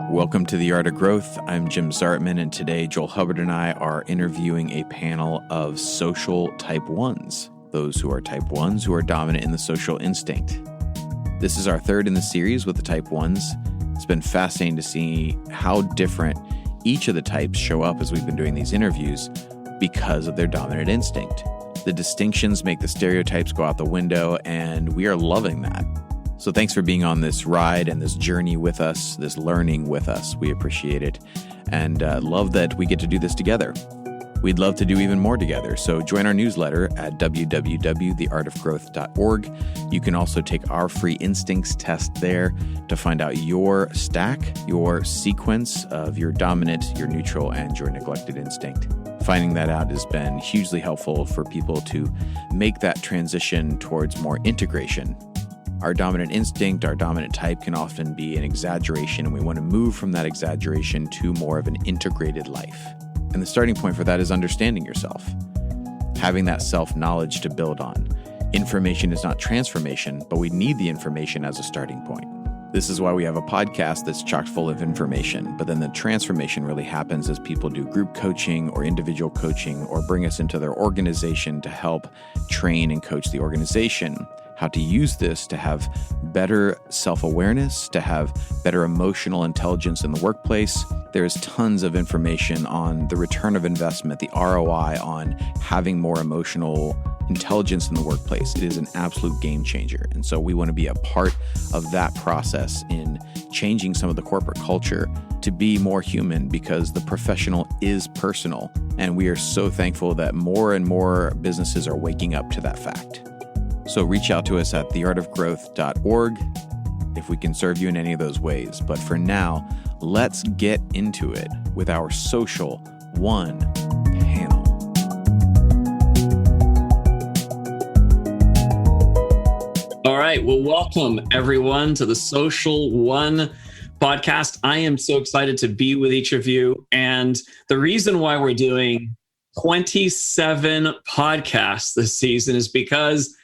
Welcome to The Art of Growth. I'm Jim Zartman, and today Joel Hubbard and I are interviewing a panel of social type 1s, those who are type 1s who are dominant in the social instinct. This is our third in the series with the type 1s. It's been fascinating to see how different each of the types show up as we've been doing these interviews because of their dominant instinct. The distinctions make the stereotypes go out the window, and we are loving that. So thanks for being on this ride and this journey with us, this learning with us. We appreciate it and love that we get to do this together. We'd love to do even more together. So join our newsletter at www.theartofgrowth.org. You can also take our free instincts test there to find out your stack, your sequence of your dominant, your neutral, and your neglected instinct. Finding that out has been hugely helpful for people to make that transition towards more integration. Our dominant instinct, our dominant type can often be an exaggeration, and we want to move from that exaggeration to more of an integrated life. And the starting point for that is understanding yourself, having that self-knowledge to build on. Information is not transformation, but we need the information as a starting point. This is why we have a podcast that's chock full of information, but then the transformation really happens as people do group coaching or individual coaching or bring us into their organization to help train and coach the organization. How to use this to have better self-awareness, to have better emotional intelligence in the workplace. There is tons of information on the return of investment, the ROI on having more emotional intelligence in the workplace. It is an absolute game changer. And so we want to be a part of that process in changing some of the corporate culture to be more human, because the professional is personal. And we are so thankful that more and more businesses are waking up to that fact. So reach out to us at theartofgrowth.org if we can serve you in any of those ways. But for now, let's get into it with our Social 1 panel. All right. Well, welcome everyone to the Social 1 podcast. I am so excited to be with each of you. And the reason why we're doing 27 podcasts this season is because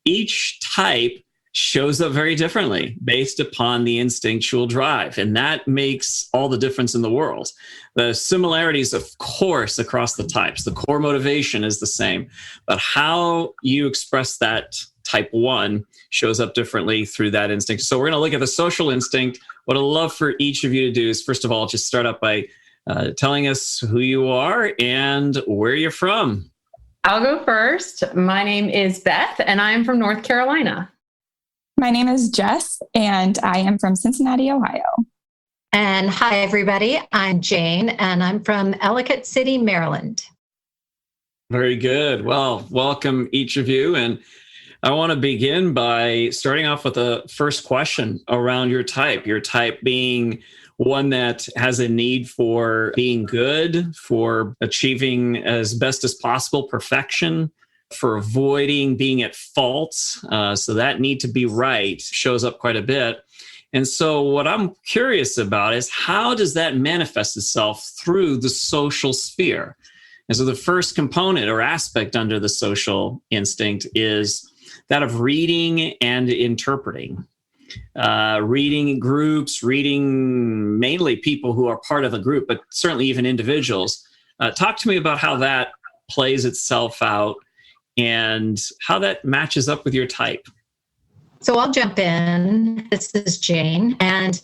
each type shows up very differently based upon the instinctual drive. And that makes all the difference in the world. The similarities, of course, across the types, the core motivation is the same, but how you express that type 1 shows up differently through that instinct. So we're going to look at the social instinct. What I'd love for each of you to do is, first of all, just start up by telling us who you are and where you're from. I'll go first. My name is Beth, and I'm from North Carolina. My name is Jess, and I am from Cincinnati, Ohio. And hi, everybody. I'm Jane, and I'm from Ellicott City, Maryland. Very good. Well, welcome each of you. And I want to begin by starting off with the first question around your type being one that has a need for being good, for achieving as best as possible perfection, for avoiding being at fault. So that need to be right shows up quite a bit. And so what I'm curious about is, how does that manifest itself through the social sphere? And so the first component or aspect under the social instinct is that of reading and interpreting. Reading groups, reading mainly people who are part of a group, but certainly even individuals. Talk to me about how that plays itself out and how that matches up with your type. So I'll jump in. This is Jane. And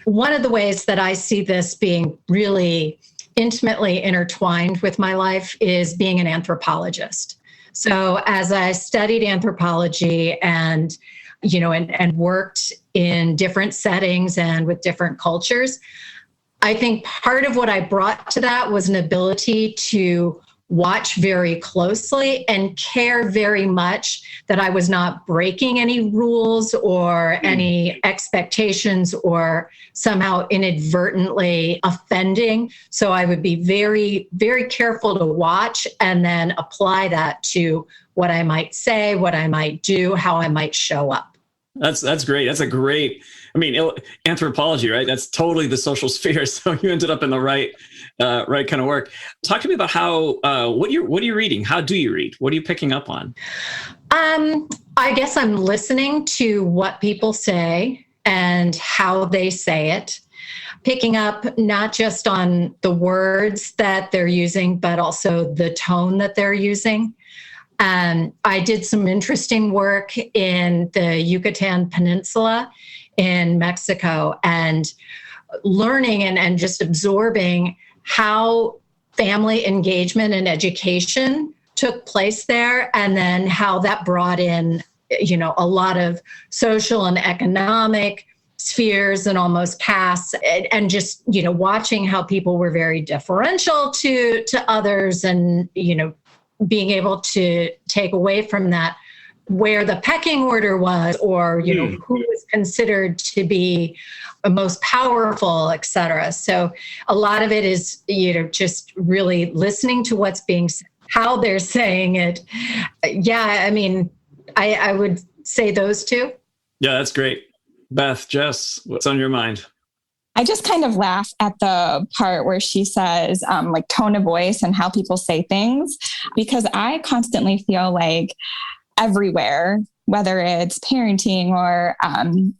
one of the ways that I see this being really intimately intertwined with my life is being an anthropologist. So as I studied anthropology and worked in different settings and with different cultures, I think part of what I brought to that was an ability to watch very closely and care very much that I was not breaking any rules or any expectations or somehow inadvertently offending. So I would be very, very careful to watch and then apply that to what I might say, what I might do, how I might show up. That's great. That's a great, anthropology, right? That's totally the social sphere. So you ended up in the right kind of work. Talk to me about how, what are you reading? How do you read? What are you picking up on? I guess I'm listening to what people say and how they say it. picking up not just on the words that they're using, but also the tone that they're using. I did some interesting work in the Yucatan Peninsula in Mexico and learning and just absorbing how family engagement and education took place there, and then how that brought in, a lot of social and economic spheres and almost castes, and just, watching how people were very differential to others, and, being able to take away from that where the pecking order was, or, who was considered to be most powerful, et cetera. So a lot of it is, just really listening to what's being said, how they're saying it. Yeah, I mean, I would say those two. Yeah, that's great. Beth, Jess, what's on your mind? I just kind of laugh at the part where she says like tone of voice and how people say things, because I constantly feel like everywhere, whether it's parenting or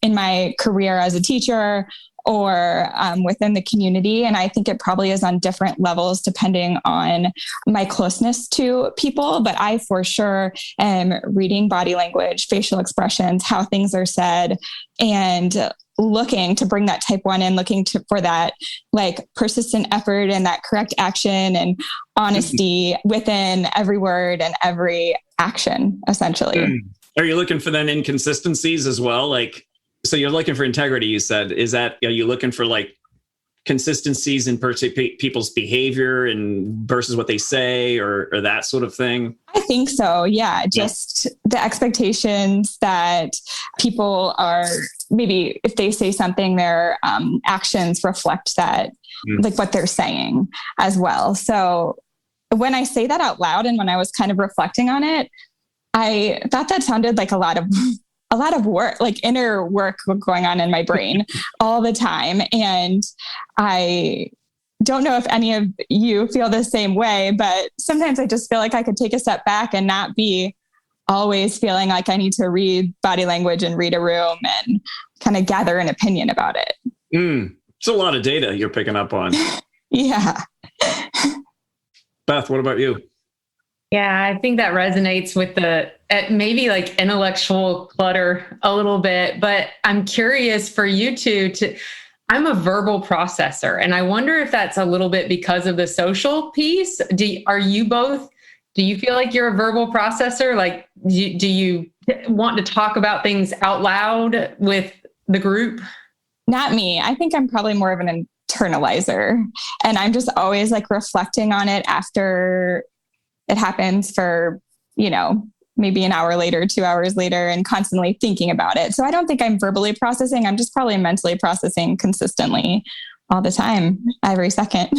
in my career as a teacher or within the community. And I think it probably is on different levels depending on my closeness to people. But I for sure am reading body language, facial expressions, how things are said, and looking to bring that type 1 in, for that like persistent effort and that correct action and honesty within every word and every action, essentially. Are you looking for then inconsistencies as well? Like, so you're looking for integrity, you said. Are you looking for like consistencies in people's behavior and versus what they say or that sort of thing? I think so. Yeah. Just the expectations that people are, maybe if they say something, their actions reflect that, like what they're saying as well. So when I say that out loud and when I was kind of reflecting on it, I thought that sounded like a lot of work, like inner work going on in my brain all the time. And I don't know if any of you feel the same way, but sometimes I just feel like I could take a step back and not be always feeling like I need to read body language and read a room and kind of gather an opinion about it. It's a lot of data you're picking up on. Yeah. Beth, what about you? Yeah, I think that resonates with the maybe like intellectual clutter a little bit, but I'm curious for you two I'm a verbal processor, and I wonder if that's a little bit because of the social piece. Do you feel like you're a verbal processor? Like, do you want to talk about things out loud with the group? Not me. I think I'm probably more of an internalizer, and I'm just always like reflecting on it after it happens for, maybe an hour later, 2 hours later, and constantly thinking about it. So I don't think I'm verbally processing. I'm just probably mentally processing consistently all the time, every second.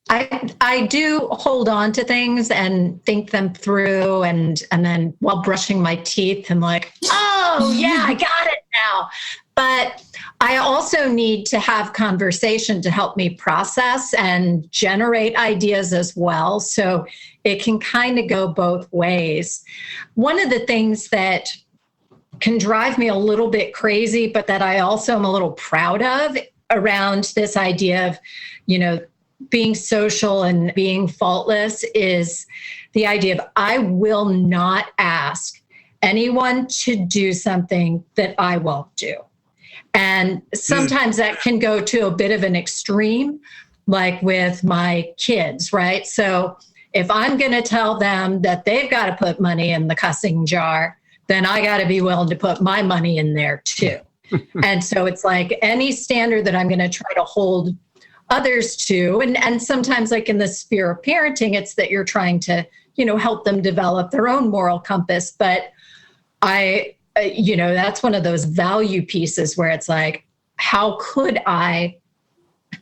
I do hold on to things and think them through, and then while brushing my teeth, I'm like, oh yeah, I got it now. But I also need to have conversation to help me process and generate ideas as well. So it can kind of go both ways. One of the things that can drive me a little bit crazy, but that I also am a little proud of around this idea of, being social and being faultless is the idea of I will not ask anyone to do something that I won't do. And sometimes that can go to a bit of an extreme, like with my kids, right? So if I'm going to tell them that they've got to put money in the cussing jar, then I got to be willing to put my money in there too. And so it's like any standard that I'm going to try to hold others to, and sometimes like in the sphere of parenting, it's that you're trying to, help them develop their own moral compass. But that's one of those value pieces where it's like, how could I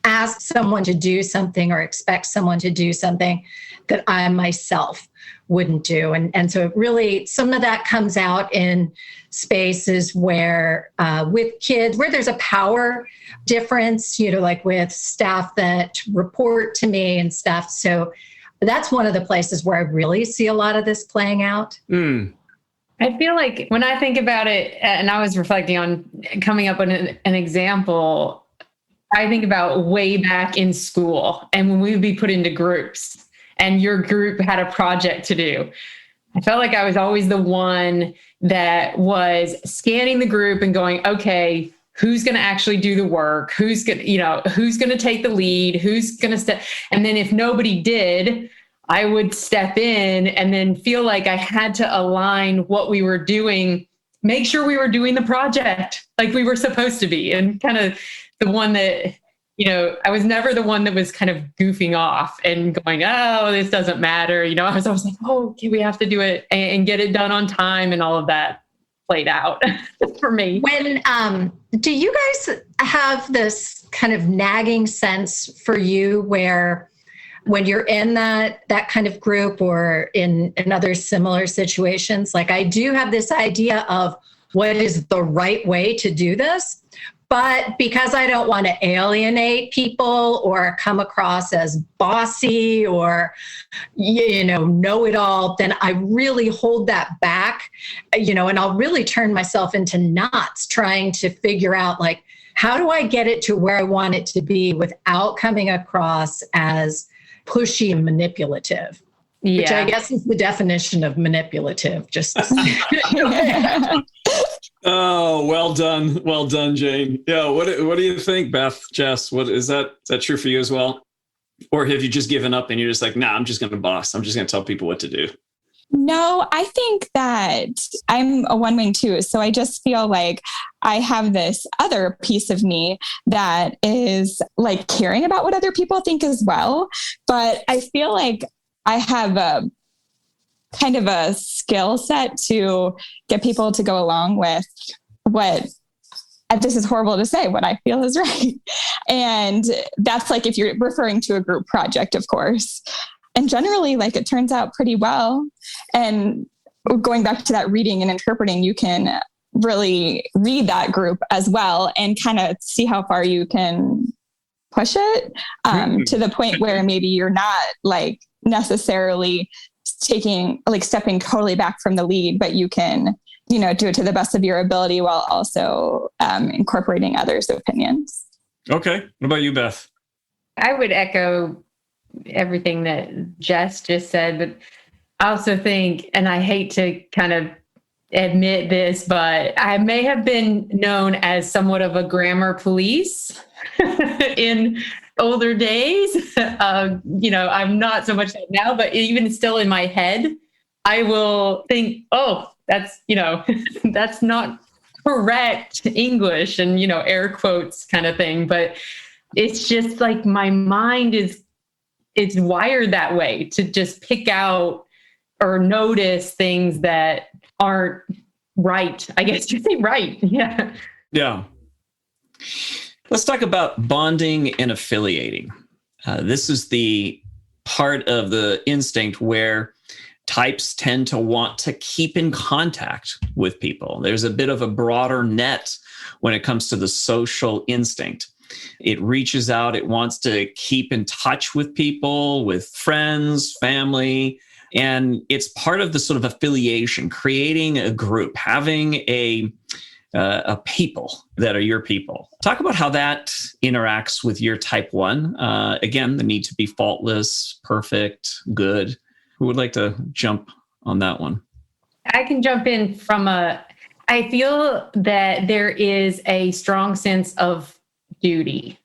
ask someone to do something or expect someone to do something that I myself wouldn't do? And so it really, some of that comes out in spaces where with kids, where there's a power difference, like with staff that report to me and stuff. So that's one of the places where I really see a lot of this playing out. I feel like when I think about it, and I was reflecting on coming up with an example, I think about way back in school and when we would be put into groups and your group had a project to do. I felt like I was always the one that was scanning the group and going, okay, who's going to actually do the work? Who's going to take the lead? Who's going to step? And then if nobody did, I would step in and then feel like I had to align what we were doing, make sure we were doing the project like we were supposed to be. And kind of the one that, I was never the one that was kind of goofing off and going, oh, this doesn't matter. I was always like, oh, okay, we have to do it and get it done on time, and all of that played out for me. When, do you guys have this kind of nagging sense for you where when you're in that kind of group or in other similar situations, like I do have this idea of what is the right way to do this, but because I don't want to alienate people or come across as bossy or, know it all, then I really hold that back, and I'll really turn myself into knots trying to figure out, like, how do I get it to where I want it to be without coming across as pushy and manipulative, which I guess is the definition of manipulative. Just Oh, well done, Jane. Yeah, what do you think, Beth, Jess? What is that true for you as well, or have you just given up and you're just like, nah, I'm just going to boss. I'm just going to tell people what to do? No, I think that I'm a one-wing too. So I just feel like I have this other piece of me that is like caring about what other people think as well. But I feel like I have a kind of a skill set to get people to go along with what, this is horrible to say, what I feel is right. And that's like, if you're referring to a group project, of course. And generally, like, it turns out pretty well. And going back to that reading and interpreting, you can really read that group as well and kind of see how far you can push it to the point where maybe you're not like necessarily stepping totally back from the lead, but you can, do it to the best of your ability while also incorporating others' opinions. Okay. What about you, Beth? I would echo everything that Jess just said, but I also think, and I hate to kind of admit this, but I may have been known as somewhat of a grammar police in older days. I'm not so much that now, but even still in my head, I will think, oh, that's, that's not correct English and, air quotes kind of thing. But it's just like my mind it's wired that way to just pick out or notice things that aren't right. I guess you say right. Yeah. Yeah. Let's talk about bonding and affiliating. This is the part of the instinct where types tend to want to keep in contact with people. There's a bit of a broader net when it comes to the social instinct. It reaches out, it wants to keep in touch with people, with friends, family, and it's part of the sort of affiliation, creating a group, having a people that are your people. Talk about how that interacts with your type 1. Again, the need to be faultless, perfect, good. Who would like to jump on that one? I can jump in I feel that there is a strong sense of duty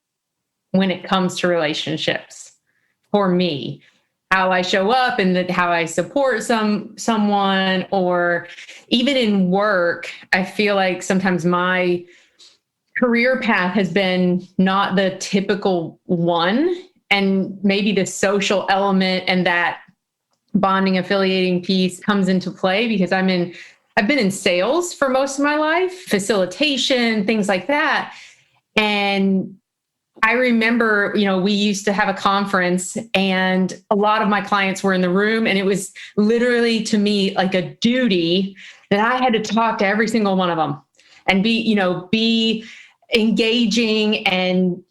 when it comes to relationships for me. How I show up and how I support someone, or even in work, I feel like sometimes my career path has been not the typical one, and maybe the social element and that bonding, affiliating piece comes into play because I've been in sales for most of my life, facilitation, things like that. And I remember, we used to have a conference and a lot of my clients were in the room, and it was literally to me like a duty that I had to talk to every single one of them and be engaging and,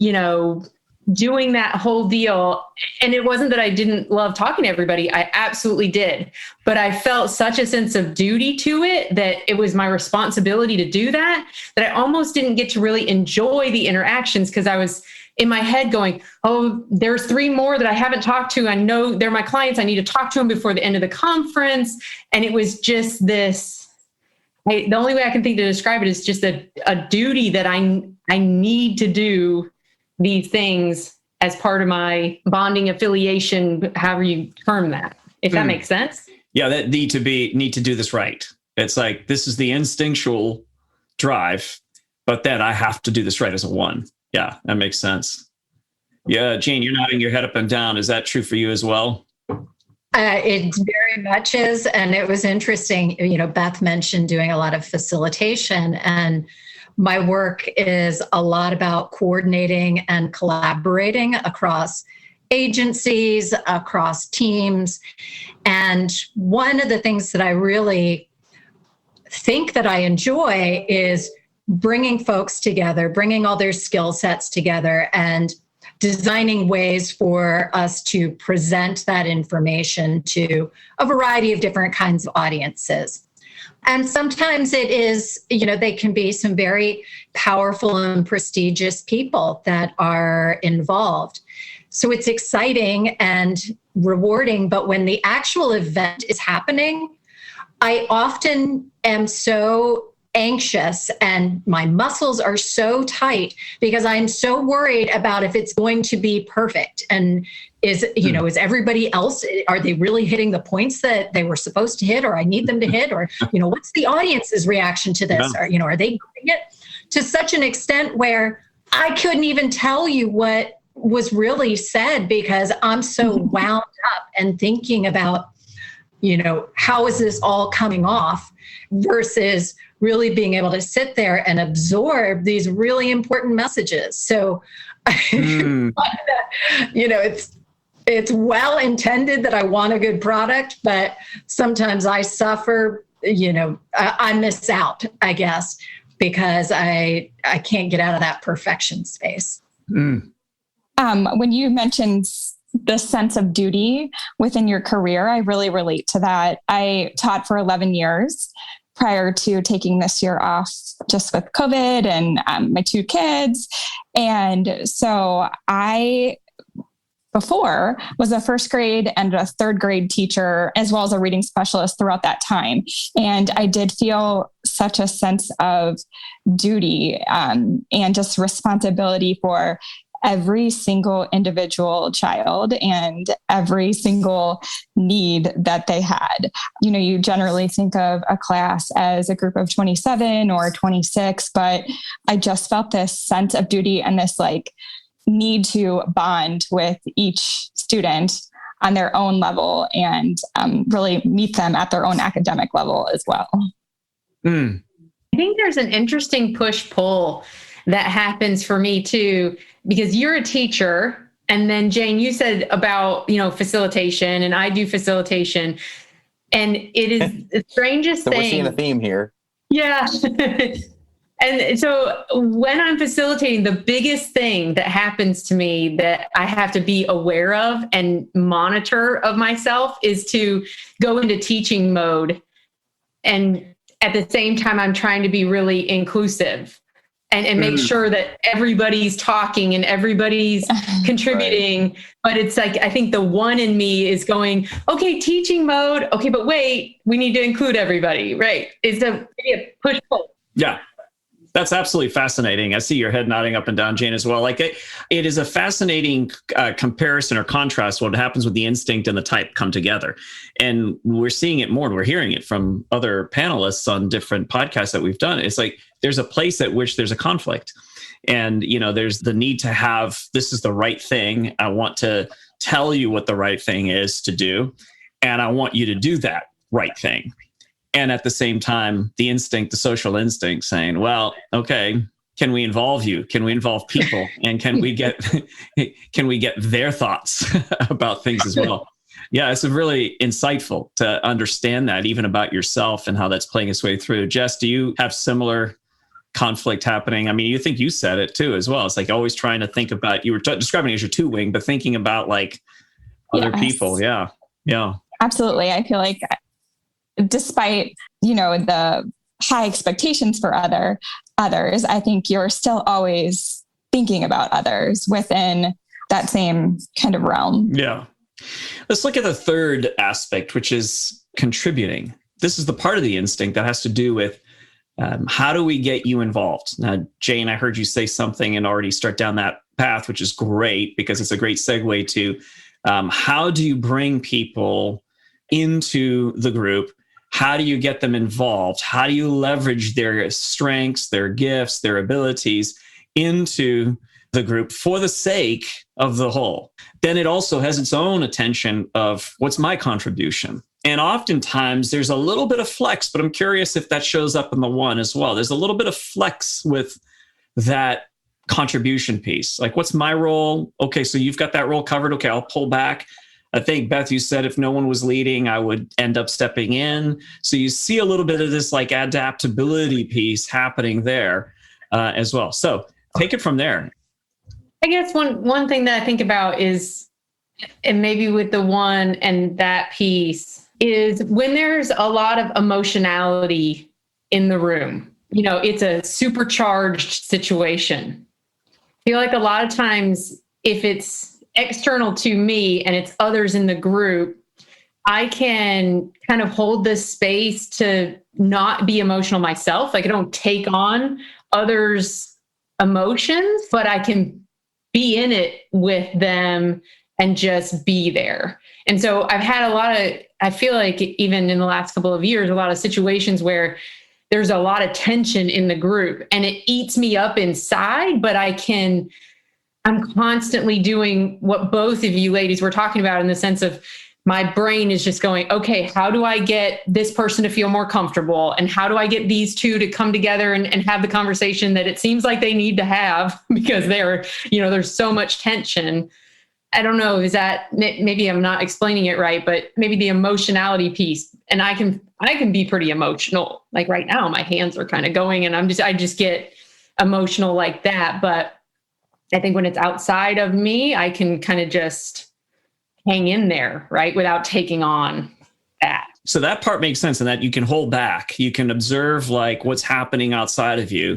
doing that whole deal. And it wasn't that I didn't love talking to everybody. I absolutely did. But I felt such a sense of duty to it that it was my responsibility to do that I almost didn't get to really enjoy the interactions because I was in my head going, oh, there's 3 more that I haven't talked to. I know they're my clients. I need to talk to them before the end of the conference. And it was just this, the only way I can think to describe it is just a duty that I need to do these things as part of my bonding affiliation, however you term that, if that makes sense. Yeah, that need to do this right. It's like, this is the instinctual drive, but then I have to do this right as a one. Yeah, that makes sense. Yeah, Jane, you're nodding your head up and down. Is that true for you as well? It very much is. And it was interesting. Beth mentioned doing a lot of facilitation, and my work is a lot about coordinating and collaborating across agencies, across teams. And one of the things that I really think that I enjoy is bringing folks together, bringing all their skill sets together, and designing ways for us to present that information to a variety of different kinds of audiences. And sometimes it is, they can be some very powerful and prestigious people that are involved. So it's exciting and rewarding, but when the actual event is happening, I often am so anxious and my muscles are so tight because I'm so worried about if it's going to be perfect. And is everybody else, are they really hitting the points that they were supposed to hit, or I need them to hit, or, what's the audience's reaction to this? Yeah. Or, are they doing it to such an extent where I couldn't even tell you what was really said because I'm so wound up and thinking about, how is this all coming off versus really being able to sit there and absorb these really important messages. So, it's well intended that I want a good product, but sometimes I suffer, I miss out, I guess, because I can't get out of that perfection space. When you mentioned the sense of duty within your career, I really relate to that. I taught for 11 years prior to taking this year off just with COVID and my 2 kids. And so I, before, was a 1st grade and a 3rd grade teacher, as well as a reading specialist throughout that time. And I did feel such a sense of duty and just responsibility for every single individual child and every single need that they had. You generally think of a class as a group of 27 or 26, but I just felt this sense of duty and this need to bond with each student on their own level and really meet them at their own academic level as well. I think there's an interesting push-pull that happens for me too, because you're a teacher. And then Jane, you said about, facilitation, and I do facilitation. And it is the strangest thing. We're seeing a theme here. Yeah. And so when I'm facilitating, the biggest thing that happens to me that I have to be aware of and monitor of myself is to go into teaching mode. And at the same time, I'm trying to be really inclusive and make sure that everybody's talking and everybody's contributing. Right. But it's I think the one in me is going, okay, teaching mode. Okay, but wait, we need to include everybody, right? It's a push-pull. Yeah. That's absolutely fascinating. I see your head nodding up and down, Jane, as well. It is a fascinating comparison or contrast what happens when the instinct and the type come together. And we're seeing it more, and we're hearing it from other panelists on different podcasts that we've done. It's there's a place at which there's a conflict. And, there's the need to have, this is the right thing. I want to tell you what the right thing is to do. And I want you to do that right thing. And at the same time, the instinct, the social instinct saying, well, okay, can we involve you? Can we involve people? And can we get their thoughts about things as well? Yeah, it's really insightful to understand that even about yourself and how that's playing its way through. Jess, do you have similar conflict happening? I mean, you think you said it too as well. It's always trying to think about, you were describing it as your 2 wing, but thinking about other people. Yeah. Yeah. Absolutely. I feel despite, the high expectations for others, I think you're still always thinking about others within that same kind of realm. Yeah. Let's look at the third aspect, which is contributing. This is the part of the instinct that has to do with how do we get you involved? Now, Jane, I heard you say something and already start down that path, which is great because it's a great segue to how do you bring people into the group? How do you get them involved? How do you leverage their strengths, their gifts, their abilities into the group for the sake of the whole? Then it also has its own attention of what's my contribution? And oftentimes there's a little bit of flex, but I'm curious if that shows up in the one as well. There's a little bit of flex with that contribution piece. Like, what's my role? Okay, so you've got that role covered. Okay, I'll pull back. I think, Beth, you said if no one was leading, I would end up stepping in. So you see a little bit of this like adaptability piece happening there as well. So take it from there. I guess one thing that I think about is, and maybe with the one and that piece, is when there's a lot of emotionality in the room, it's a supercharged situation. I feel like a lot of times if it's external to me and it's others in the group, I can kind of hold this space to not be emotional myself. Like I don't take on others' emotions, but I can be in it with them and just be there. And so I've had I feel like even in the last couple of years, a lot of situations where there's a lot of tension in the group and it eats me up inside, but I'm constantly doing what both of you ladies were talking about in the sense of my brain is just going, okay, how do I get this person to feel more comfortable? And how do I get these two to come together and have the conversation that it seems like they need to have because there's so much tension. I don't know, is that, maybe I'm not explaining it right, but maybe the emotionality piece. And I can be pretty emotional. Like right now, my hands are kind of going and I just get emotional like that. But I think when it's outside of me, I can kind of just hang in there, right? Without taking on that. So that part makes sense in that you can hold back. You can observe like what's happening outside of you.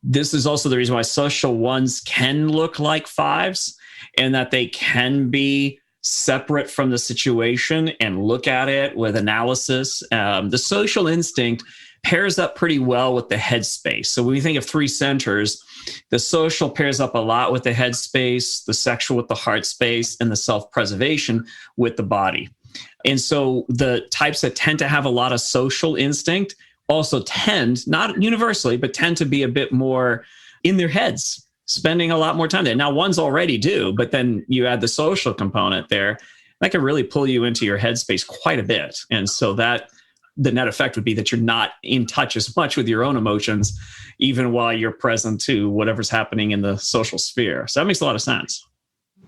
This is also the reason why social ones can look like fives and that they can be separate from the situation and look at it with analysis. The social instinct pairs up pretty well with the headspace. So when we think of three centers, the social pairs up a lot with the headspace, the sexual with the heart space, and the self-preservation with the body. And so the types that tend to have a lot of social instinct also tend, not universally, but tend to be a bit more in their heads, spending a lot more time there. Now, ones already do, but then you add the social component there, that can really pull you into your headspace quite a bit. And so that the net effect would be that you're not in touch as much with your own emotions, even while you're present to whatever's happening in the social sphere. So that makes a lot of sense.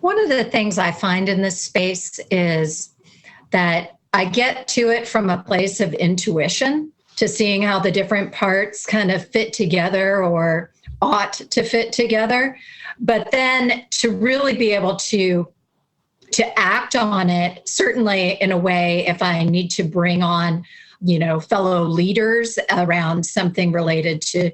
One of the things I find in this space is that I get to it from a place of intuition, to seeing how the different parts kind of fit together or ought to fit together. But then to really be able to act on it, certainly in a way, if I need to bring on fellow leaders around something related to,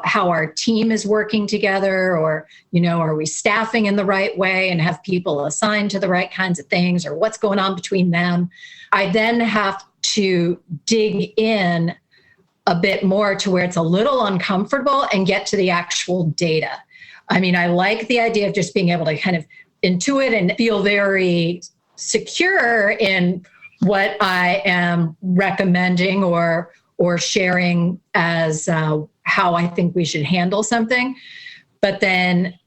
how our team is working together, or, are we staffing in the right way and have people assigned to the right kinds of things, or what's going on between them. I then have to dig in a bit more to where it's a little uncomfortable and get to the actual data. I mean, I like the idea of just being able to kind of intuit and feel very secure in what I am recommending or sharing as how I think we should handle something. But then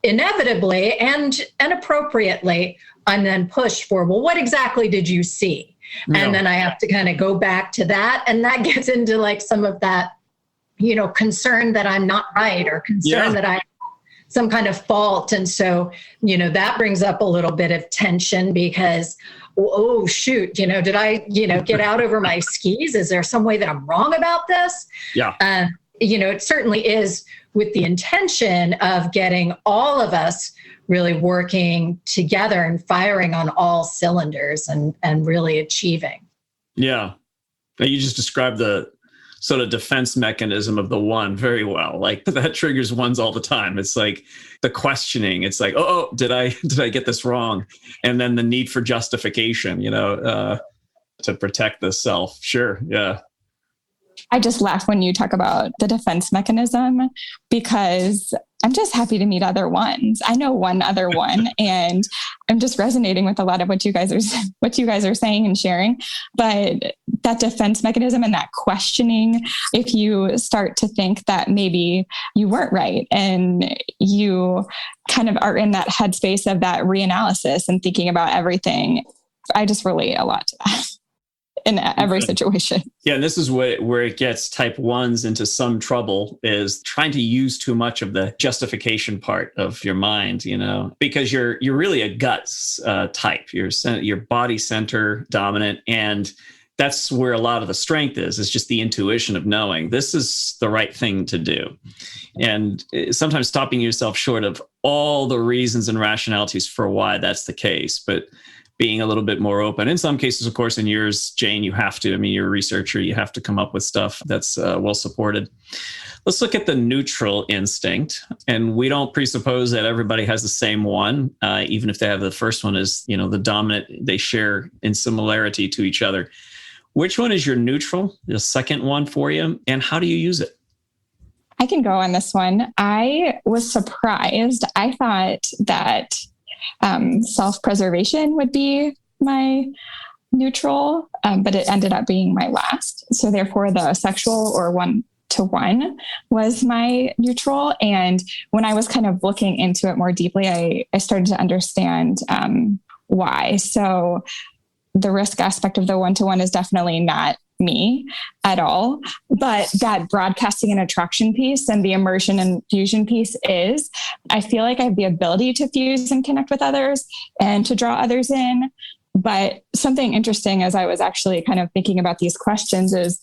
inevitably and appropriately, I'm then pushed for, well, what exactly did you see? No. And then I have to kind of go back to that. And that gets into like some of that, concern that I'm not right, or concern that I have some kind of fault. And so, that brings up a little bit of tension because, oh, shoot, did I, get out over my skis? Is there some way that I'm wrong about this? Yeah. It certainly is with the intention of getting all of us really working together and firing on all cylinders and really achieving. Yeah. You just described the sort of defense mechanism of the one very well. Like that triggers ones all the time. It's like the questioning. It's like, oh, did I get this wrong? And then the need for justification, to protect the self. Sure. Yeah. I just laugh when you talk about the defense mechanism because I'm just happy to meet other ones. I know one other one, and I'm just resonating with a lot of what you guys are saying and sharing. But that defense mechanism and that questioning, if you start to think that maybe you weren't right and you kind of are in that headspace of that reanalysis and thinking about everything, I just relate a lot to that. In every situation. Yeah. And this is where it gets type ones into some trouble, is trying to use too much of the justification part of your mind, because you're really a guts type. You're body center dominant. And that's where a lot of the strength is just the intuition of knowing this is the right thing to do. And sometimes stopping yourself short of all the reasons and rationalities for why that's the case. But being a little bit more open. In some cases, of course, in yours, Jane, you have to. I mean, you're a researcher. You have to come up with stuff that's well supported. Let's look at the neutral instinct. And we don't presuppose that everybody has the same one, even if they have the first one is, the dominant, they share in similarity to each other. Which one is your neutral, the second one for you? And how do you use it? I can go on this one. I was surprised. I thought that self-preservation would be my neutral, but it ended up being my last. So therefore the sexual or one-to-one was my neutral. And when I was kind of looking into it more deeply, I started to understand why. So the risk aspect of the one-to-one is definitely not me at all. But that broadcasting and attraction piece and the immersion and fusion piece is, I feel like I have the ability to fuse and connect with others and to draw others in. But something interesting as I was actually kind of thinking about these questions is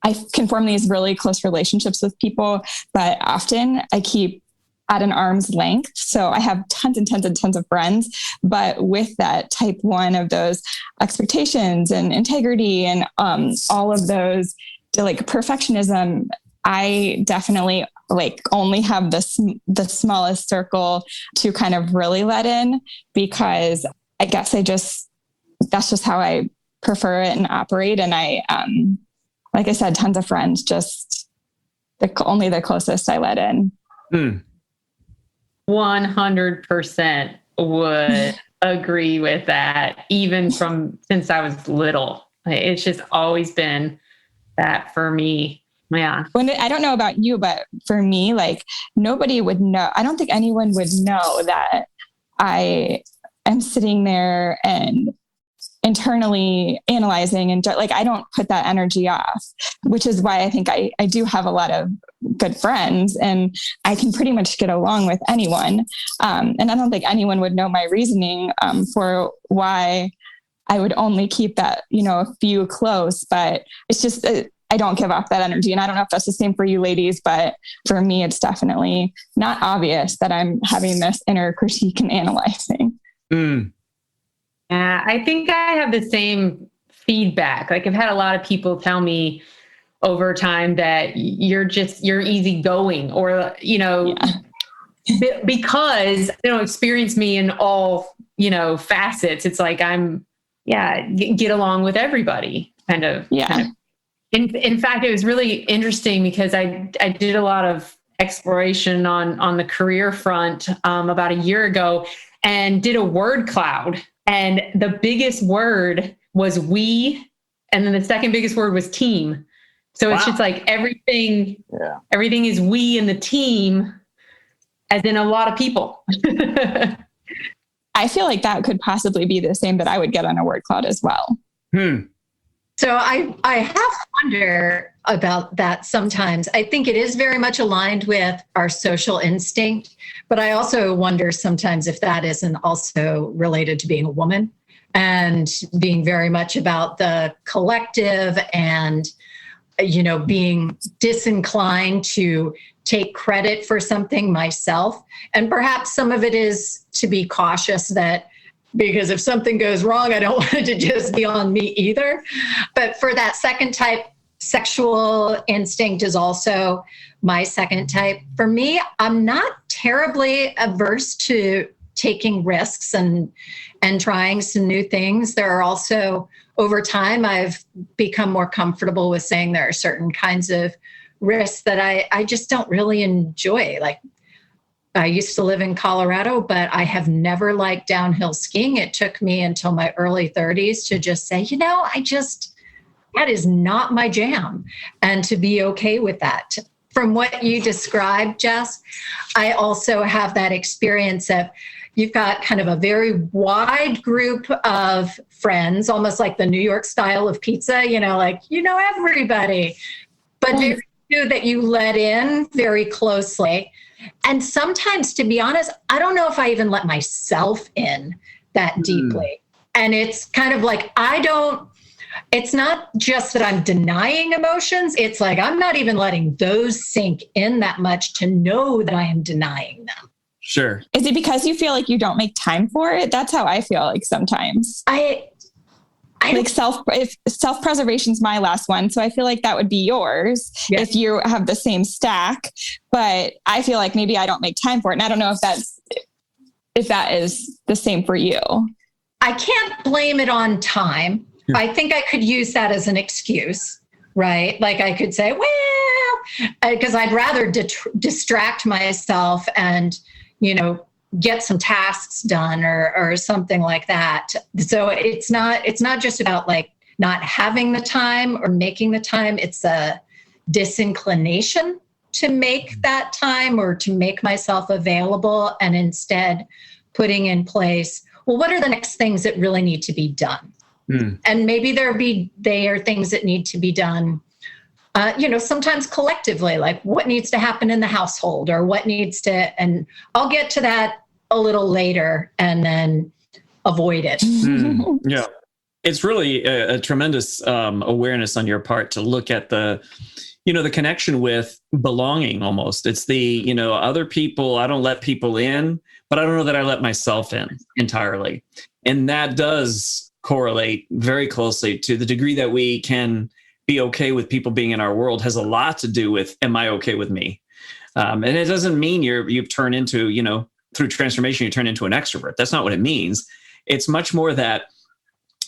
I can form these really close relationships with people, but often I keep at an arm's length. So I have tons and tons and tons of friends, but with that type one of those expectations and integrity and all of those like perfectionism, I definitely only have the smallest circle to kind of really let in, because I guess that's just how I prefer it and operate. And I, like I said, tons of friends, just only the closest I let in. 100% would agree with that, even since I was little. It's just always been that for me. Yeah. I don't know about you, but for me, nobody would know. I don't think anyone would know that I am sitting there and internally analyzing and I don't put that energy off, which is why I think I do have a lot of good friends and I can pretty much get along with anyone. And I don't think anyone would know my reasoning for why I would only keep that, a few close, but it's just, I don't give off that energy. And I don't know if that's the same for you ladies, but for me, it's definitely not obvious that I'm having this inner critique and analyzing. Yeah, I think I have the same feedback. I've had a lot of people tell me over time that you're easygoing or, because they don't experience me in all, facets. It's like get along with everybody kind of. Yeah. In fact, it was really interesting because I did a lot of exploration on the career front about a year ago and did a word cloud. And the biggest word was we, and then the second biggest word was team. So It's just everything is we and the team, as in a lot of people. I feel like that could possibly be the same that I would get on a word cloud as well. So I have to wonder about that sometimes. I think it is very much aligned with our social instinct, but I also wonder sometimes if that isn't also related to being a woman and being very much about the collective and, being disinclined to take credit for something myself. And perhaps some of it is to be cautious because if something goes wrong, I don't want it to just be on me either. But for that second type, sexual instinct is also my second type. For me, I'm not terribly averse to taking risks and trying some new things. There are also, over time, I've become more comfortable with saying there are certain kinds of risks that I just don't really enjoy. Like, I used to live in Colorado, but I have never liked downhill skiing. It took me until my early 30s to just say, that is not my jam, and to be okay with that. From what you described, Jess, I also have that experience of, you've got kind of a very wide group of friends, almost like the New York style of pizza, everybody, but very few that you let in very closely. And sometimes, to be honest, I don't know if I even let myself in that deeply. And it's kind of like, it's not just that I'm denying emotions. It's like, I'm not even letting those sink in that much to know that I am denying them. Sure. Is it because you feel like you don't make time for it? That's how I feel like sometimes. Like self-preservation is my last one. So I feel like that would be yours if you have the same stack, but I feel like maybe I don't make time for it. And I don't know if that is the same for you. I can't blame it on time. I think I could use that as an excuse, right? Like, I could say, because I'd rather distract myself and, get some tasks done or something like that. So it's not just about like not having the time or making the time. It's a disinclination to make that time or to make myself available, and instead putting in place, well, what are the next things that really need to be done? And maybe they are things that need to be done, sometimes collectively, like what needs to happen in the household or what needs to, and I'll get to that a little later and then avoid it. Yeah. It's really a tremendous awareness on your part to look at the connection with belonging almost. It's the, other people, I don't let people in, but I don't know that I let myself in entirely. And that does correlate very closely to the degree that we can be okay with people being in our world has a lot to do with, am I okay with me? And it doesn't mean you've turned into, through transformation, you turn into an extrovert. That's not what it means. It's much more that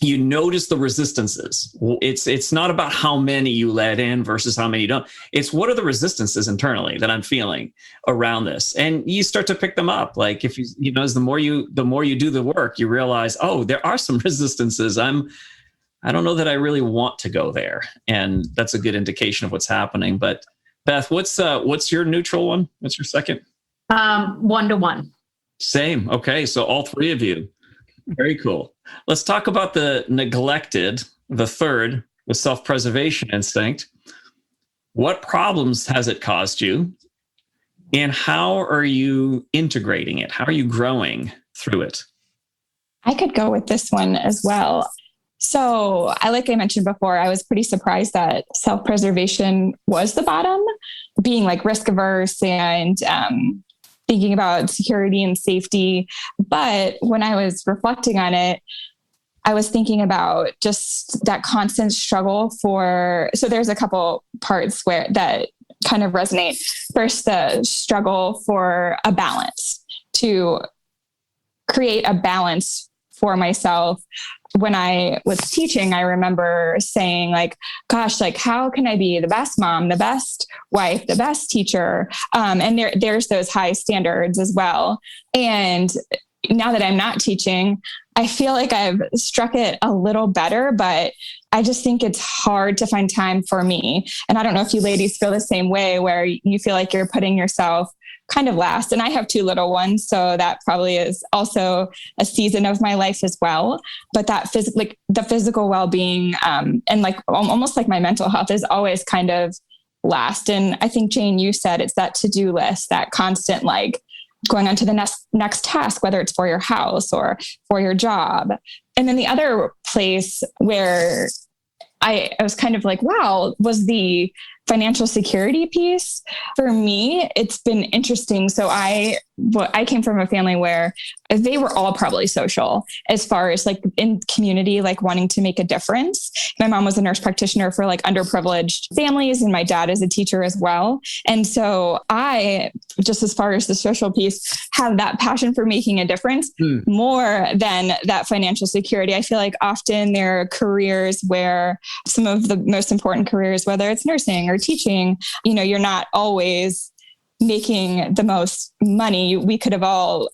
you notice the resistances. It's not about how many you let in versus how many you don't. It's what are the resistances internally that I'm feeling around this, and you start to pick them up. Like if as the more you do the work, you realize, oh, there are some resistances. I don't know that I really want to go there, and that's a good indication of what's happening. But Beth, what's your neutral one? What's your second? 1-to-1. Same. Okay, so all three of you. Very cool. Let's talk about the neglected, the third, with self-preservation instinct. What problems has it caused you? And how are you integrating it? How are you growing through it? I could go with this one as well. So like I mentioned before, I was pretty surprised that self-preservation was the bottom, being like risk averse and thinking about security and safety. But when I was reflecting on it, I was thinking about just that constant struggle so there's a couple parts that kind of resonate. First, the struggle for a balance, to create a balance for myself. When I was teaching, I remember saying like, gosh, like how can I be the best mom, the best wife, the best teacher? And there's those high standards as well. And now that I'm not teaching, I feel like I've struck it a little better, but I just think it's hard to find time for me. And I don't know if you ladies feel the same way, where you feel like you're putting yourself kind of last. And I have 2 little ones, so that probably is also a season of my life as well. But that the physical well-being and like almost like my mental health is always kind of last. And I think, Jane, you said it's that to-do list, that constant like going on to the next task, whether it's for your house or for your job. And then the other place where I was kind of like, wow, was the financial security piece, for me, it's been interesting. So I came from a family where they were all probably social as far as like in community, like wanting to make a difference. My mom was a nurse practitioner for like underprivileged families, and my dad is a teacher as well. And so I, just as far as the social piece, have that passion for making a difference more than that financial security. I feel like often there are careers where some of the most important careers, whether it's nursing or teaching, you're not always making the most money. We could have all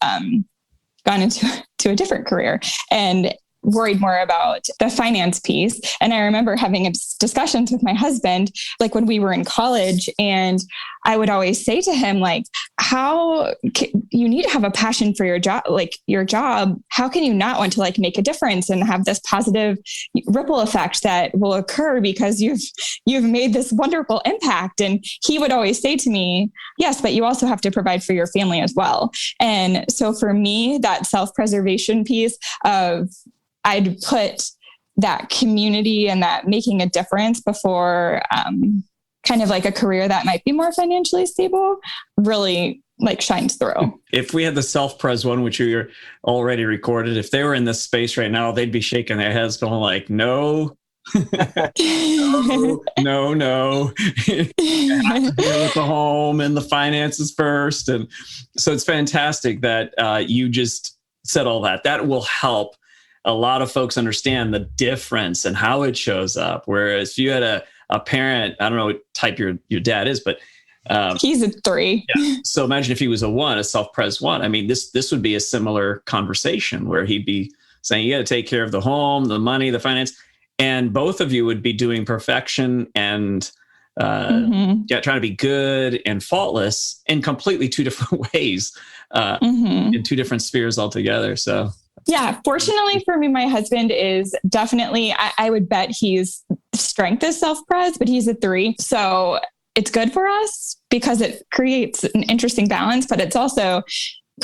gone into a different career and worried more about the finance piece. And I remember having discussions with my husband, like when we were in college, and I would always say to him, like, you need to have a passion for your job, like your job. How can you not want to like make a difference and have this positive ripple effect that will occur because you've made this wonderful impact? And he would always say to me, yes, but you also have to provide for your family as well. And so for me, that self-preservation piece of, I'd put that community and that making a difference before kind of like a career that might be more financially stable really like shines through. If we had the self-pres one, which you're already recorded, if they were in this space right now, they'd be shaking their heads going like, no. no. With the home and the finances first. And so it's fantastic that you just said all that. That will help a lot of folks understand the difference and how it shows up. Whereas if you had a parent, I don't know what type your dad is, but he's a 3. Yeah. So imagine if he was a 1, a self-pres 1. I mean, this would be a similar conversation where he'd be saying, you got to take care of the home, the money, the finance, and both of you would be doing perfection and trying to be good and faultless in completely 2 different ways, in 2 different spheres altogether. So. Yeah, fortunately for me, my husband is definitely, I would bet his strength is self-pres, but he's a 3. So it's good for us because it creates an interesting balance, but it's also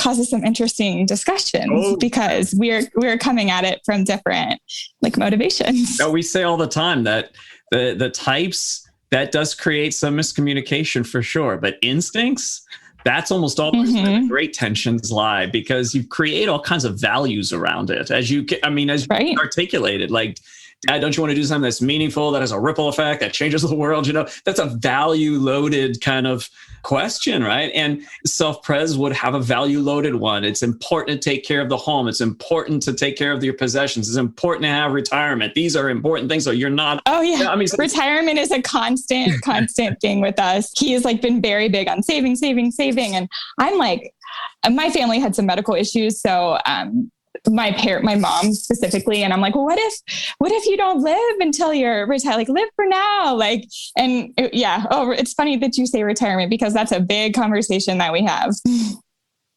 causes some interesting discussions because we're coming at it from different like motivations. No, we say all the time that the types, that does create some miscommunication for sure, but instincts, that's almost always where the great tensions lie, because you create all kinds of values around it. As you articulated, like, Dad, don't you want to do something that's meaningful, that has a ripple effect, that changes the world? That's a value loaded kind of question, right? And self-pres would have a value loaded one. It's important to take care of the home. It's important to take care of your possessions. It's important to have retirement. These are important things. So you're not. Oh yeah. Retirement is a constant thing with us. He has like been very big on saving. And I'm like, my family had some medical issues. So, my mom specifically, and I'm like, well, what if you don't live until you're retired? Like, live for now. Like, and it's funny that you say retirement because that's a big conversation that we have.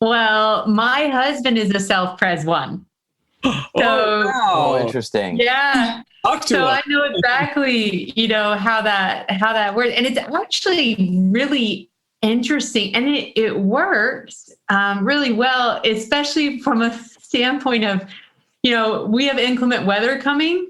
Well, my husband is a self-pres 1. So, interesting. Yeah. So I know exactly, how that works. And it's actually really interesting. And it works really well, especially from a standpoint of, we have inclement weather coming.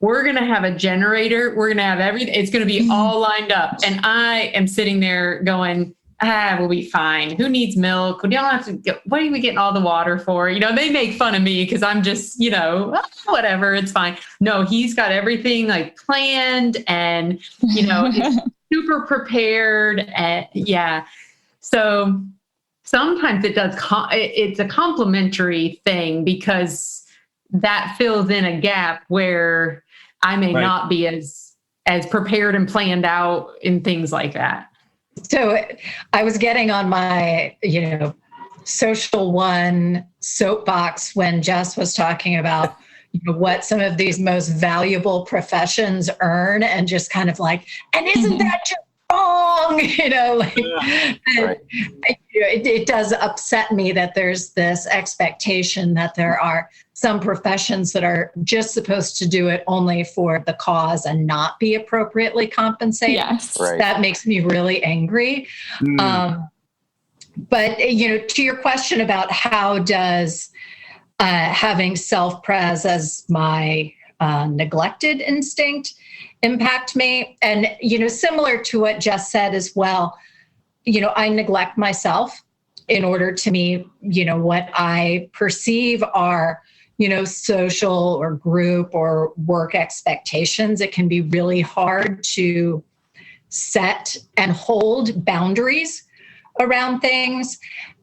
We're going to have a generator. We're going to have everything. It's going to be all lined up. And I am sitting there going, we'll be fine. Who needs milk? We don't have to what are we getting all the water for? They make fun of me because I'm just, whatever, it's fine. No, he's got everything like planned and, it's super prepared. And so sometimes it does. It's a complementary thing because that fills in a gap where I may not be as prepared and planned out in things like that. So I was getting on my, social 1 soapbox when Jess was talking about what some of these most valuable professions earn, and just kind of like, and isn't that just wrong? It does upset me that there's this expectation that there are some professions that are just supposed to do it only for the cause and not be appropriately compensated. Yes. Right. That makes me really angry. But, to your question about how does having self-pres as my neglected instinct impact me. And, similar to what Jess said as well, I neglect myself in order to meet, what I perceive are, social or group or work expectations. It can be really hard to set and hold boundaries around things.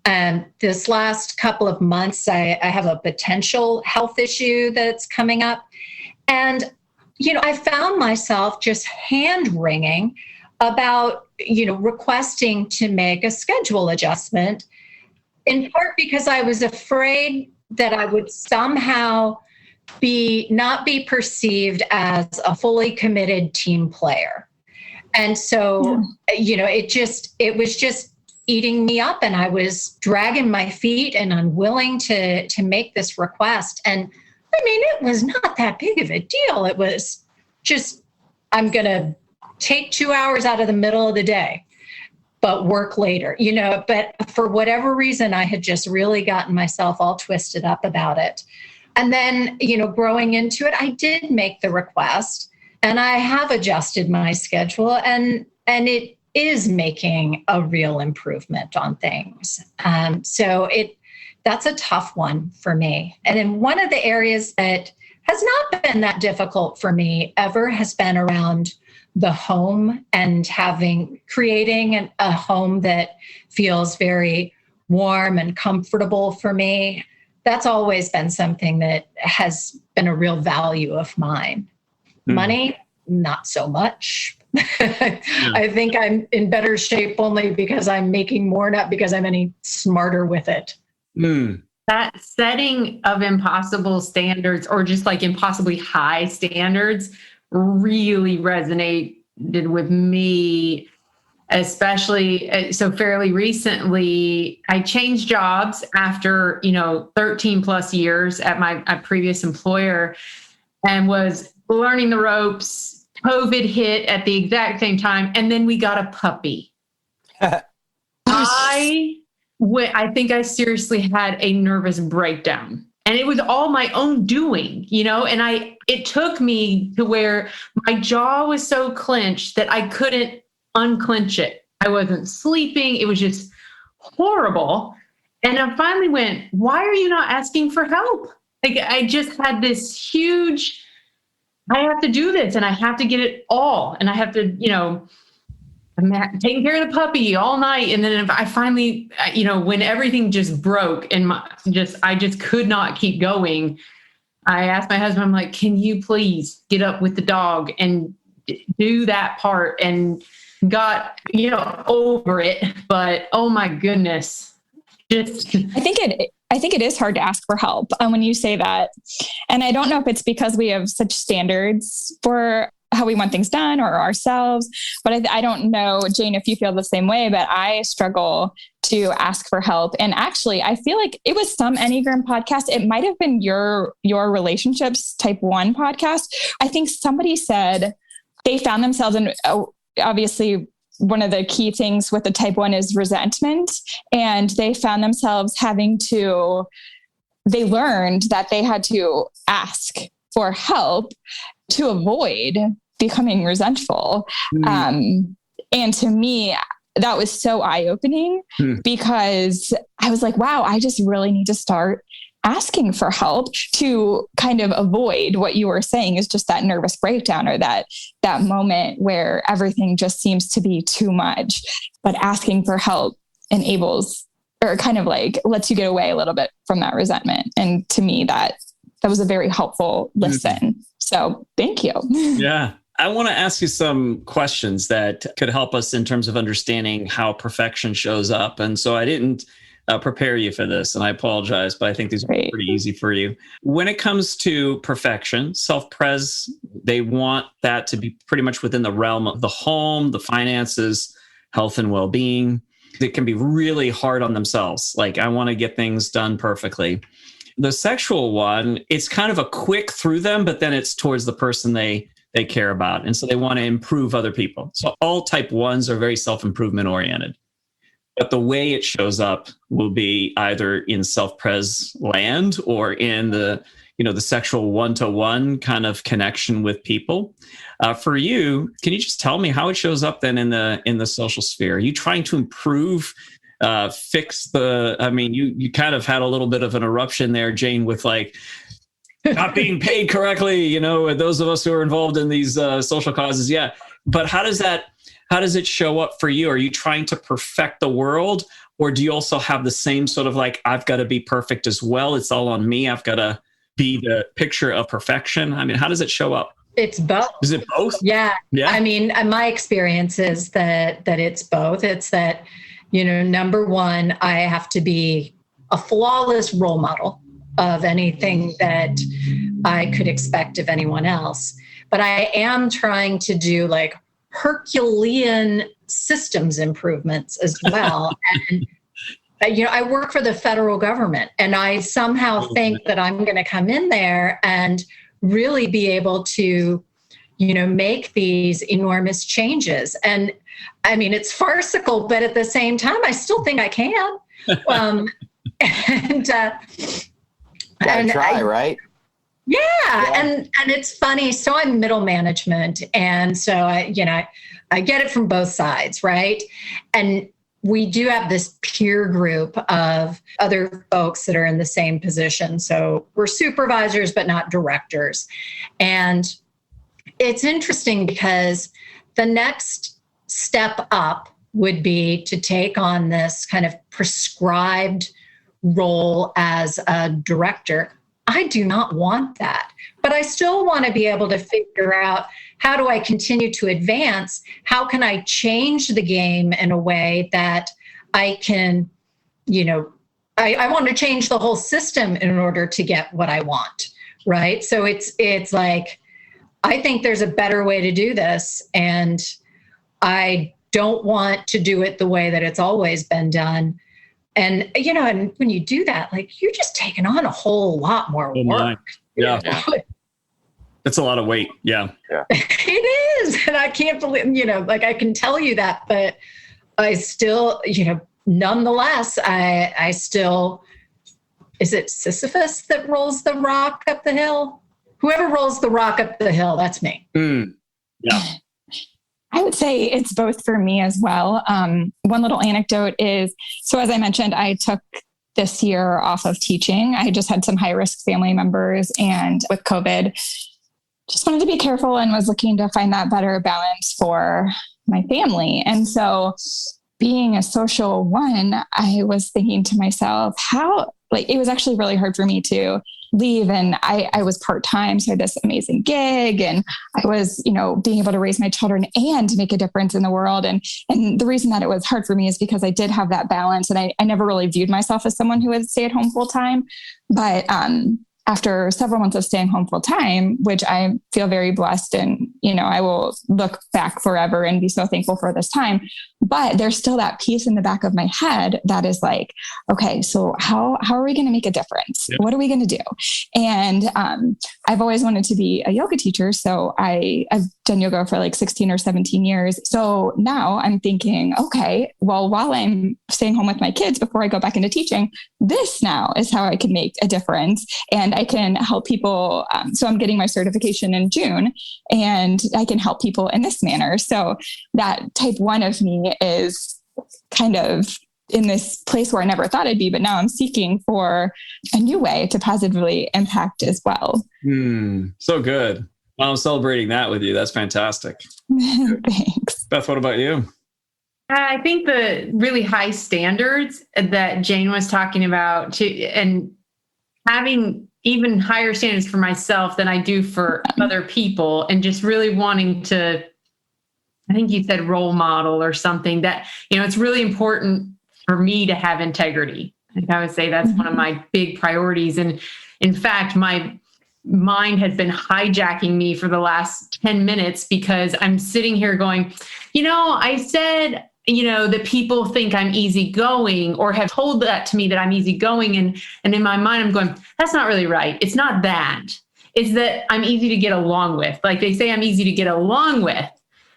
And this last couple of months, I have a potential health issue that's coming up. And, I found myself just hand-wringing about, requesting to make a schedule adjustment, in part because I was afraid that I would somehow not be perceived as a fully committed team player. And so, it was just eating me up, and I was dragging my feet and unwilling to make this request. And it was not that big of a deal. It was just, I'm going to take 2 hours out of the middle of the day, but work later, but for whatever reason, I had just really gotten myself all twisted up about it. And then, growing into it, I did make the request, and I have adjusted my schedule, and it is making a real improvement on things. So that's a tough one for me. And then one of the areas that has not been that difficult for me ever has been around the home and creating a home that feels very warm and comfortable for me. That's always been something that has been a real value of mine. Money, not so much. I think I'm in better shape only because I'm making more, not because I'm any smarter with it. That setting of impossible standards, or just like impossibly high standards, really resonated with me, especially so fairly recently. I changed jobs after 13 plus years at my previous employer, and was learning the ropes. COVID hit at the exact same time, and then we got a puppy. I think I seriously had a nervous breakdown, and it was all my own doing, and it took me to where my jaw was so clenched that I couldn't unclench it. I wasn't sleeping. It was just horrible. And I finally went, why are you not asking for help? Like, I just had this huge, I have to do this, and I have to get it all. And I have to, I'm taking care of the puppy all night. And then I finally, when everything just broke and I just could not keep going, I asked my husband, I'm like, can you please get up with the dog and do that part? And got, over it. But oh my goodness. I think it is hard to ask for help when you say that. And I don't know if it's because we have such standards for how we want things done or ourselves, but I don't know, Jane, if you feel the same way, but I struggle to ask for help. And actually, I feel like it was some Enneagram podcast. It might've been your relationships type 1 podcast. I think somebody said they found themselves in, obviously, one of the key things with the type 1 is resentment. And they found themselves they learned that they had to ask for help to avoid becoming resentful. And to me, that was so eye-opening because I was like, wow, I just really need to start asking for help to kind of avoid what you were saying is just that nervous breakdown or that moment where everything just seems to be too much. But asking for help enables, or kind of like lets you get away a little bit from that resentment. And to me, that was a very helpful listen. So thank you. Yeah. I want to ask you some questions that could help us in terms of understanding how perfection shows up. And so I didn't prepare you for this, and I apologize, but I think these are pretty easy for you. When it comes to perfection, self-pres, they want that to be pretty much within the realm of the home, the finances, health and well-being. They can be really hard on themselves. Like, I want to get things done perfectly. The sexual one, it's kind of a quick through them, but then it's towards the person they care about. And so they want to improve other people. So all type 1s are very self-improvement oriented. But the way it shows up will be either in self-pres land or in the, the sexual one-to-one kind of connection with people. For you, can you just tell me how it shows up then in the social sphere? Are you trying to improve, fix you kind of had a little bit of an eruption there, Jane, with like not being paid correctly, those of us who are involved in these social causes. Yeah. But how does it show up for you? Are you trying to perfect the world, or do you also have the same sort of like, I've got to be perfect as well? It's all on me. I've got to be the picture of perfection. I mean, how does it show up? It's both. Is it both? Yeah. Yeah. I mean, my experience is that it's both. It's that, number one, I have to be a flawless role model of anything that I could expect of anyone else. But I am trying to do like Herculean systems improvements as well. And, I work for the federal government, and I somehow think that I'm going to come in there and really be able to, make these enormous changes. And I mean, it's farcical, but at the same time, I still think I can. And try, right? Yeah. And it's funny. So I'm middle management. And so I get it from both sides. Right. And we do have this peer group of other folks that are in the same position. So we're supervisors, but not directors. And it's interesting because the next step up would be to take on this kind of prescribed role as a director. I do not want that, but I still want to be able to figure out, how do I continue to advance? How can I change the game in a way that I can, I want to change the whole system in order to get what I want, right? So it's like, I think there's a better way to do this, and I don't want to do it the way that it's always been done. And, and when you do that, like, you're just taking on a whole lot more work. Yeah. It's a lot of weight. Yeah. It is. And I can't believe, like, I can tell you that, but I still, nonetheless, I still, is it Sisyphus that rolls the rock up the hill? Whoever rolls the rock up the hill, that's me. Yeah. I would say it's both for me as well. One little anecdote is, so as I mentioned, I took this year off of teaching. I just had some high-risk family members, and with COVID, just wanted to be careful and was looking to find that better balance for my family. And so being a social one, I was thinking to myself, it was actually really hard for me to leave. And I was part-time. So I had this amazing gig, and I was, being able to raise my children and make a difference in the world. And the reason that it was hard for me is because I did have that balance, and I never really viewed myself as someone who would stay at home full time. But, after several months of staying home full time, which I feel very blessed, and, I will look back forever and be so thankful for this time. But there's still that piece in the back of my head that is like, okay, so how are we going to make a difference? Yeah. What are we going to do? And I've always wanted to be a yoga teacher. So I've done yoga for like 16 or 17 years. So now I'm thinking, okay, well, while I'm staying home with my kids before I go back into teaching, this now is how I can make a difference. And I can help people. So I'm getting my certification in June, and I can help people in this manner. So that type 1 of me is kind of in this place where I never thought I'd be, but now I'm seeking for a new way to positively impact as well. So good. Well, I'm celebrating that with you. That's fantastic. Thanks. Beth, what about you? I think the really high standards that Jane was talking about, and having even higher standards for myself than I do for other people, and just really wanting to, I think you said role model or something, that, it's really important for me to have integrity. I would say that's one of my big priorities. And in fact, my mind has been hijacking me for the last 10 minutes because I'm sitting here going, I said, that people think I'm easygoing, or have told that to me that I'm easygoing. And in my mind, I'm going, that's not really right. It's not that. It's that I'm easy to get along with. Like they say, I'm easy to get along with.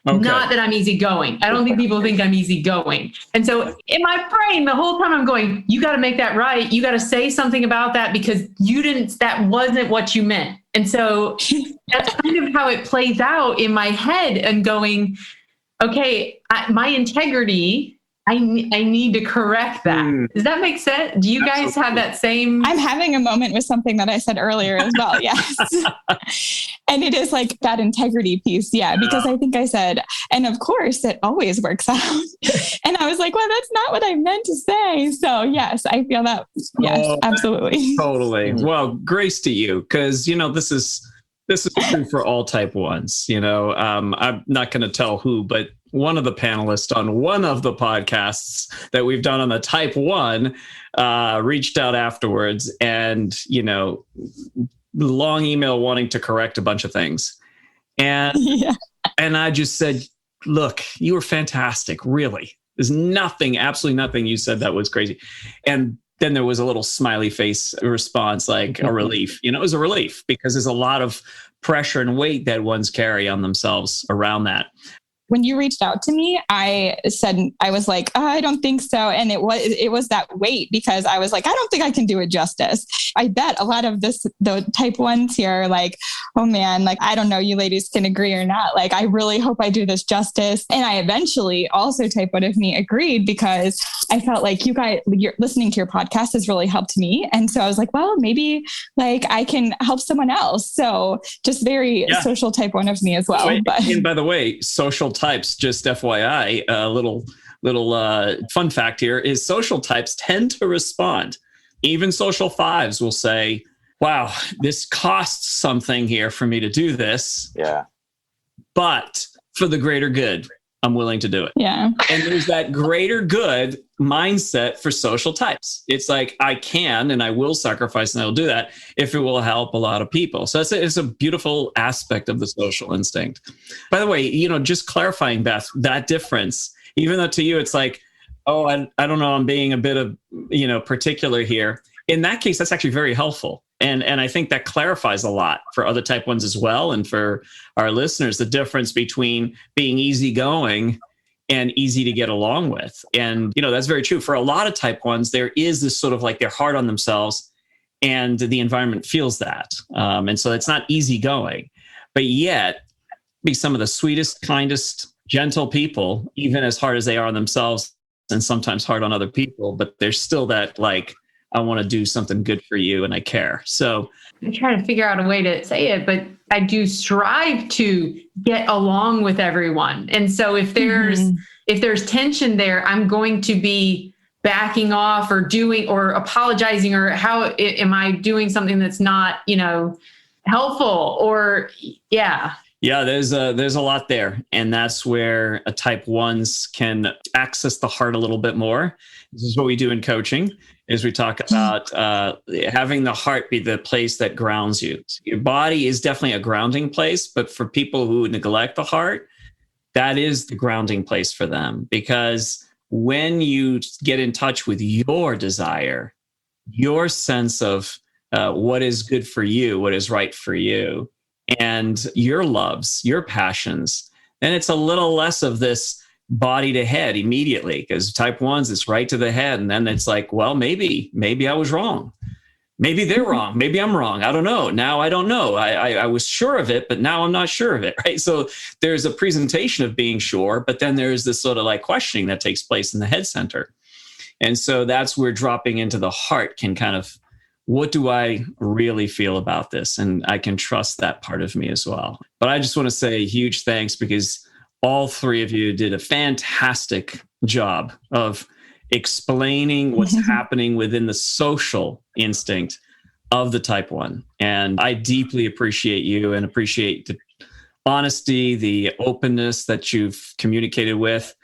Okay. Not that I'm easygoing. I don't think people think I'm easygoing. And so in my brain, the whole time I'm going, you got to make that right. You got to say something about that because that wasn't what you meant. And so that's kind of how it plays out in my head and going, okay, my integrity, I need to correct that. Does that make sense? Do you guys have that same? I'm having a moment with something that I said earlier as well. Yes. And it is like that integrity piece. Yeah. Because I think I said, and of course it always works out. And I was like, well, that's not what I meant to say. So yes, I feel that. Yes, absolutely. Totally. Well, grace to you. Cause this is true for all type 1s. I'm not going to tell who, but one of the panelists on one of the podcasts that we've done on the type 1 reached out afterwards and, long email wanting to correct a bunch of things. And, and I just said, look, you were fantastic. Really. There's absolutely nothing you said that was crazy. And then there was a little smiley face response, like a relief. It was a relief because there's a lot of pressure and weight that ones carry on themselves around that. When you reached out to me, I said, I was like, I don't think so. And it was that weight because I was like, I don't think I can do it justice. I bet a lot of the type 1s here are like, oh man, like, I don't know, you ladies can agree or not. Like, I really hope I do this justice. And I eventually also type 1 of me agreed because I felt like you guys, listening to your podcast has really helped me. And so I was like, well, maybe like I can help someone else. So just very social type 1 of me as well. And by the way, social types, just FYI, a little fun fact here is social types tend to respond. Even social 5s will say, wow, this costs something here for me to do this. Yeah. But for the greater good, I'm willing to do it. Yeah. And there's that greater good mindset for social types. It's like, I can and I will sacrifice and I will do that if it will help a lot of people. So it's a beautiful aspect of the social instinct. By the way, just clarifying, Beth, that difference, even though to you it's like, oh, I don't know, I'm being a bit of, particular here. In that case, that's actually very helpful. And I think that clarifies a lot for other type 1s as well. And for our listeners, the difference between being easygoing and easy to get along with. And, that's very true. For a lot of type 1s, there is this sort of like they're hard on themselves and the environment feels that. And so it's not easygoing, but yet be some of the sweetest, kindest, gentle people, even as hard as they are on themselves and sometimes hard on other people, but there's still that like, I want to do something good for you and I care. So I'm trying to figure out a way to say it, but I do strive to get along with everyone. And so if there's tension there, I'm going to be backing off or doing or apologizing or how am I doing something that's not, helpful or yeah. Yeah, there's a lot there. And that's where a type 1s can access the heart a little bit more. This is what we do in coaching, is we talk about having the heart be the place that grounds you. Your body is definitely a grounding place, but for people who neglect the heart, that is the grounding place for them. Because when you get in touch with your desire, your sense of what is good for you, what is right for you, and your loves, your passions, then it's a little less of this body to head immediately, because type 1s, it's right to the head. And then it's like, well, maybe I was wrong. Maybe they're wrong. Maybe I'm wrong. I don't know. Now I don't know. I was sure of it, but now I'm not sure of it. Right. So there's a presentation of being sure, but then there's this sort of like questioning that takes place in the head center. And so that's where dropping into the heart can kind of, what do I really feel about this? And I can trust that part of me as well. But I just want to say a huge thanks, because all 3 of you did a fantastic job of explaining what's happening within the social instinct of the type 1. And I deeply appreciate you and appreciate the honesty, the openness that you've communicated with,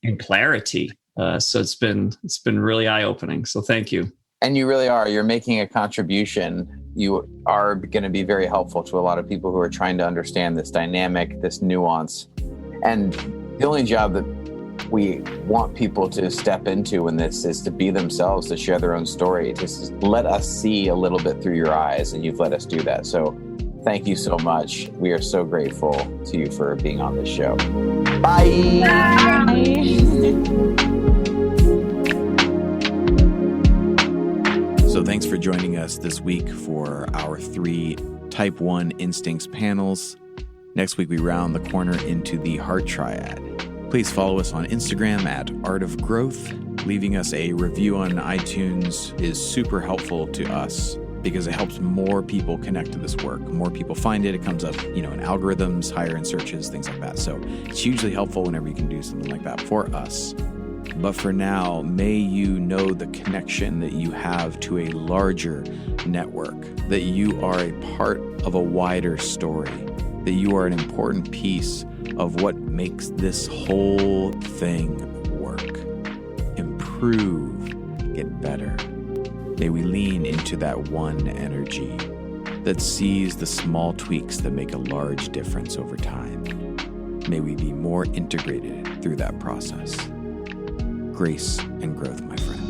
and clarity. So it's been really eye-opening. So thank you. And you really are. You're making a contribution. You are going to be very helpful to a lot of people who are trying to understand this dynamic, this nuance. And the only job that we want people to step into in this is to be themselves, to share their own story, to let us see a little bit through your eyes, and you've let us do that. So Thank you so much. We are so grateful to you for being on this show. Bye. So thanks for joining us this week for our 3 Type 1 Instincts panels. Next week, we round the corner into the Heart Triad. Please follow us on Instagram at Art of Growth. Leaving us a review on iTunes is super helpful to us because it helps more people connect to this work. More people find it. It comes up, in algorithms, higher in searches, things like that. So it's hugely helpful whenever you can do something like that for us. But for now, may you know the connection that you have to a larger network, that you are a part of a wider story, that you are an important piece of what makes this whole thing work. Improve, get better. May we lean into that one energy that sees the small tweaks that make a large difference over time. May we be more integrated through that process. Grace and growth, my friend.